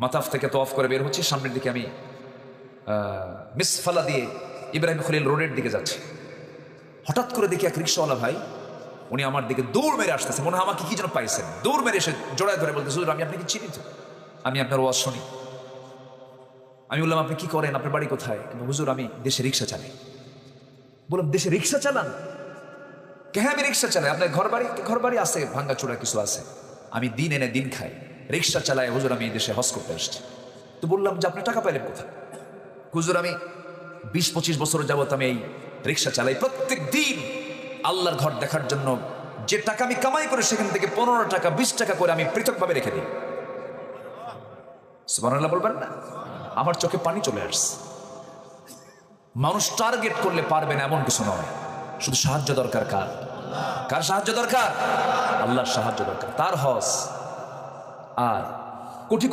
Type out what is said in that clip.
মাতাফ থেকে তওয়াফ করে বের হচ্ছি, সামনের দিকে আমি মিসফালা দিয়ে ইব্রাহিম খলিল রোডের দিকে যাচ্ছি। হঠাৎ করে দেখি এক রিক্সাওয়ালা ভাই, উনি আমার দিকে দৌড় মেরে আসতেছে, মনে হয় আমাকে কি যেন পাইছেন। দৌড় মেরে এসে জোড়ায় ধরে বলতে, হুজুর আমি আপনাকে চিনি তো, আমি আপনার ওয়াজ শুনি। আমি বললাম আপনি কি করেন, আপনার বাড়ি কোথায়? হুজুর আমি দেশে রিক্সা চালাই। বললাম দেশে রিক্সা চালান? হ্যাঁ আমি রিক্সা চালাই। আপনার ঘর বাড়ি আছে? ভাঙ্গাচোরা কিছু আছে। আমি দিন এনে দিন খাই, রিক্সা চালাই। হুজুর আমি এই দেশে হজ করতে আসছি। তো বললাম যে আপনি টাকা পাইলেন কোথায়? হুজুর আমি 20-25 বছর যাবত আমি এই রিক্সা চালাই, প্রত্যেক দিন আল্লাহর ঘর দেখার জন্য যে টাকা আমি কামাই করে সেখান থেকে 15 টাকা 20 টাকা করে আমি পৃথকভাবে রেখে দিই। সুবহানাল্লাহ বলবেন না? আমার চোখে পানি চলে আসছে। মানুষ টার্গেট করলে পারবে না এমন কিছু নয়, শুধু সাহায্য দরকার। কার সাহায্য দরকার? আল্লাহর সাহায্য দরকার। তার হজ আর